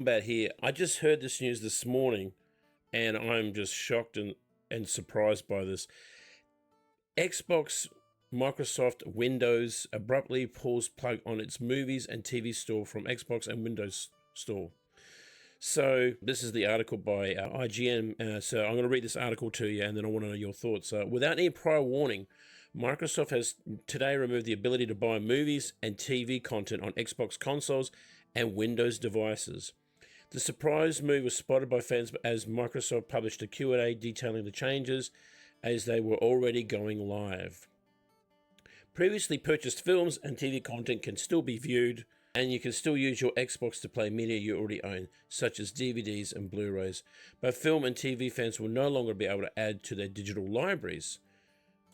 About here, I just heard this news this morning, and I'm just shocked and surprised by this. Xbox, Microsoft, Windows abruptly pulls plug on its movies and TV store from Xbox and Windows Store. So this is the article by IGN. So I'm going to read this article to you, and then I want to know your thoughts. Without any prior warning, Microsoft has today removed the ability to buy movies and TV content on Xbox consoles and Windows devices. The surprise move was spotted by fans as Microsoft published a Q&A detailing the changes as they were already going live. Previously purchased films and TV content can still be viewed, and you can still use your Xbox to play media you already own, such as DVDs and Blu-rays. But film and TV fans will no longer be able to add to their digital libraries.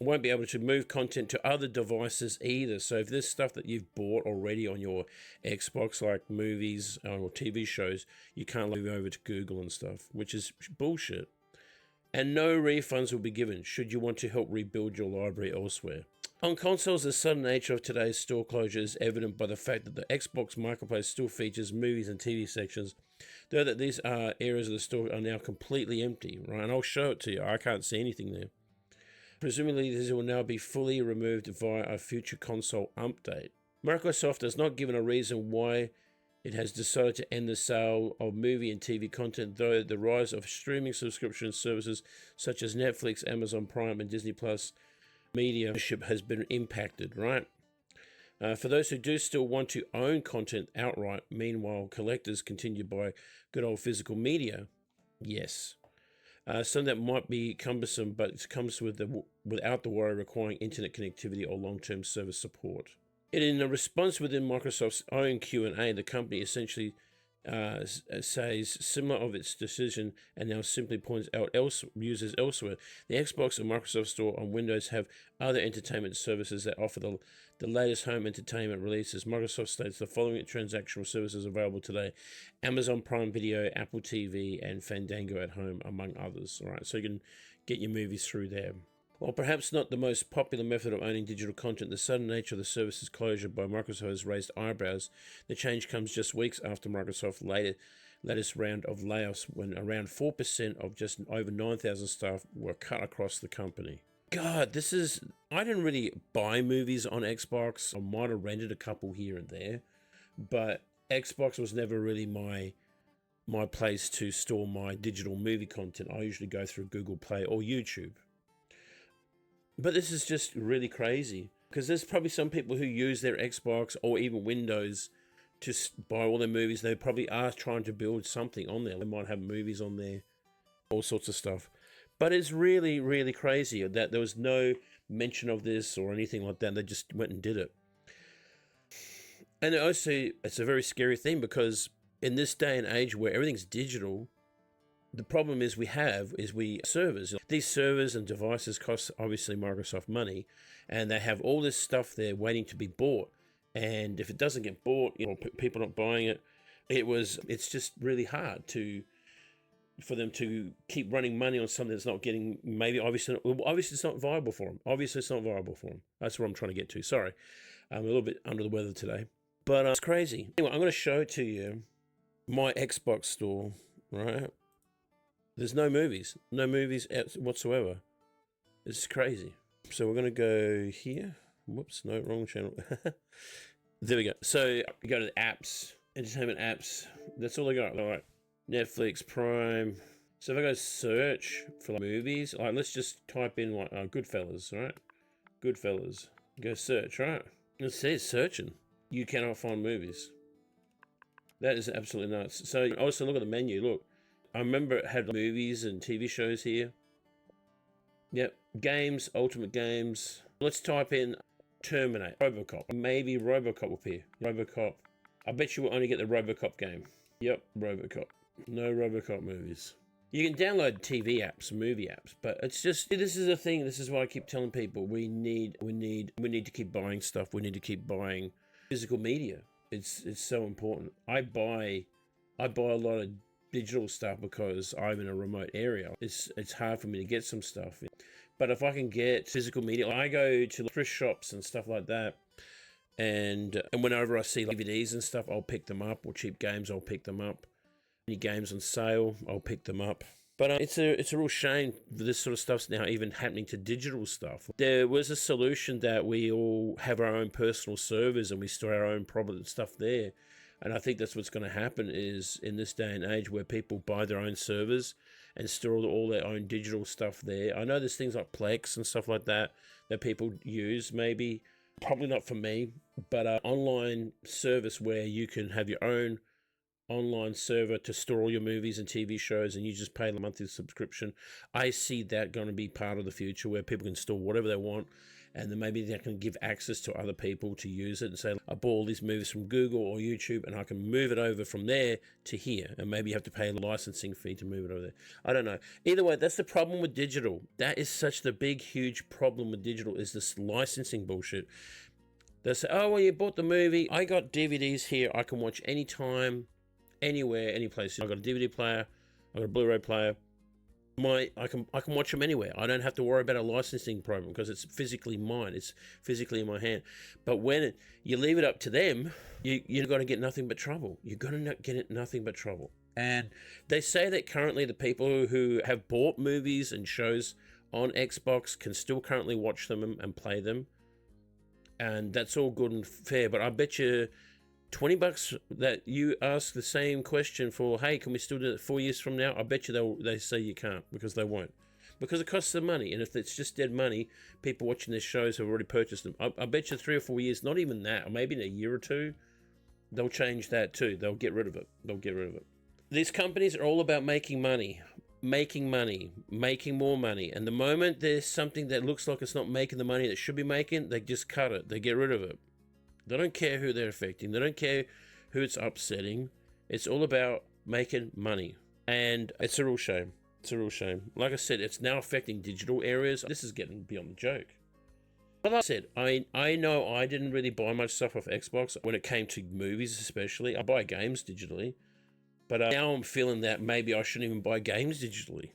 Won't be able to move content to other devices either. So if there's stuff that you've bought already on your Xbox, like movies or TV shows, you can't move over to Google and stuff, which is bullshit. And no refunds will be given should you want to help rebuild your library elsewhere. On consoles, the sudden nature of today's store closure is evident by the fact that the Xbox Marketplace still features movies and TV sections, though that these areas of the store are now completely empty, right? And I'll show it to you. I can't see anything there. Presumably, this will now be fully removed via a future console update. Microsoft has not given a reason why it has decided to end the sale of movie and TV content, though the rise of streaming subscription services such as Netflix, Amazon Prime, and Disney Plus media has been impacted, right? For those who do still want to own content outright, meanwhile, collectors continue to buy good old physical media, yes. Some that might be cumbersome, but it comes without the worry requiring internet connectivity or long-term service support. In a response within Microsoft's own Q&A, the company essentially says similar of its decision and now simply points out users elsewhere. The Xbox and Microsoft Store on Windows have other entertainment services that offer the latest home entertainment releases. Microsoft states the following transactional services available today: Amazon Prime Video, Apple TV, and Fandango at Home, among others. All right, so you can get your movies through there. While perhaps not the most popular method of owning digital content, the sudden nature of the service's closure by Microsoft has raised eyebrows. The change comes just weeks after Microsoft's latest round of layoffs, when around 4% of just over 9,000 staff were cut across the company. God, I didn't really buy movies on Xbox. I might have rented a couple here and there, but Xbox was never really my place to store my digital movie content. I usually go through Google Play or YouTube. But this is just really crazy, because there's probably some people who use their Xbox or even Windows to buy all their movies. They probably are trying to build something on there. They might have movies on there, all sorts of stuff. But it's really, really crazy that there was no mention of this or anything like that. They just went and did it. And also, it's a very scary thing, because in this day and age where everything's digital, the problem is servers. These servers and devices cost obviously Microsoft money, and they have all this stuff there waiting to be bought. And if it doesn't get bought, people not buying it, it's just really hard for them to keep running money on something that's not getting, obviously it's not viable for them. That's what I'm trying to get to. Sorry, I'm a little bit under the weather today, but it's crazy. Anyway, I'm going to show to you my Xbox store, right? There's no movies whatsoever. It's crazy. So we're going to go here. Whoops, no, wrong channel. There we go. So you go to the apps, entertainment apps. That's all I got. All right. Netflix, Prime. So if I go search for movies, let's just type in Goodfellas, right? Goodfellas. Go search, right? It says searching. You cannot find movies. That is absolutely nuts. So also look at the menu. Look. I remember it had movies and TV shows here. Yep. Games, Ultimate Games. Let's type in Terminator, Robocop. Maybe Robocop will appear. Robocop. I bet you will only get the Robocop game. Yep, Robocop. No Robocop movies. You can download TV apps, movie apps, but it's just, this is a thing. This is what I keep telling people. We need to keep buying stuff. We need to keep buying physical media. It's so important. I buy a lot of digital stuff because I'm in a remote area. It's hard for me to get some stuff. But if I can get physical media, I go to thrift shops and stuff like that. And whenever I see DVDs and stuff, I'll pick them up, or cheap games, I'll pick them up. Any games on sale, I'll pick them up. But it's a real shame this sort of stuff's now even happening to digital stuff. There was a solution that we all have our own personal servers and we store our own problem stuff there. And I think that's what's going to happen is in this day and age where people buy their own servers and store all their own digital stuff there. I know there's things like Plex and stuff like that that people use maybe. Probably not for me, but an online service where you can have your own online server to store all your movies and TV shows and you just pay the monthly subscription. I see that going to be part of the future where people can store whatever they want and then maybe they can give access to other people to use it and say, I bought all these movies from Google or YouTube and I can move it over from there to here, and maybe you have to pay a licensing fee to move it over there. I don't know. Either way, that's the problem with digital. That is such the big, huge problem with digital is this licensing bullshit. They say, oh, well, you bought the movie. I got DVDs here. I can watch anytime, anywhere, any place. I got a DVD player, I got a Blu-ray player. I can watch them anywhere. I don't have to worry about a licensing program because it's physically mine. It's physically in my hand. But when you leave it up to them, you're going to get nothing but trouble. You're going to get nothing but trouble. And they say that currently the people who have bought movies and shows on Xbox can still currently watch them and play them. And that's all good and fair. But I bet you $20 that you ask the same question for, hey, can we still do it 4 years from now? I bet you they say you can't because they won't. Because it costs them money. And if it's just dead money, people watching their shows have already purchased them. I bet you 3 or 4 years, not even that, or maybe in a year or two, they'll change that too. They'll get rid of it. These companies are all about making money, making more money. And the moment there's something that looks like it's not making the money that should be making, they just cut it. They get rid of it. They don't care who they're affecting. They don't care who it's upsetting. It's all about making money. And it's a real shame. Like I said, it's now affecting digital areas. This is getting beyond the joke. But like I said, I know I didn't really buy much stuff off Xbox when it came to movies especially. I buy games digitally. But now I'm feeling that maybe I shouldn't even buy games digitally.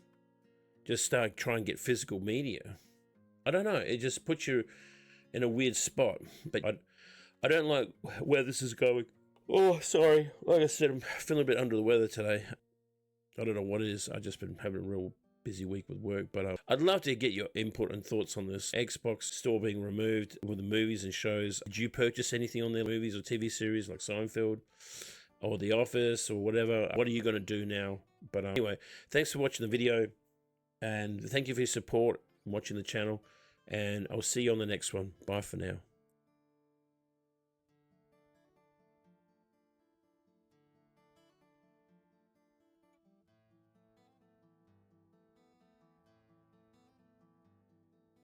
Just start trying to get physical media. I don't know. It just puts you in a weird spot. But I don't like where this is going. Oh, sorry. Like I said, I'm feeling a bit under the weather today. I don't know what it is. I've just been having a real busy week with work. But I'd love to get your input and thoughts on this Xbox store being removed with the movies and shows. Did you purchase anything on their movies or TV series like Seinfeld or The Office or whatever? What are you going to do now? But anyway, thanks for watching the video. And thank you for your support and watching the channel. And I'll see you on the next one. Bye for now.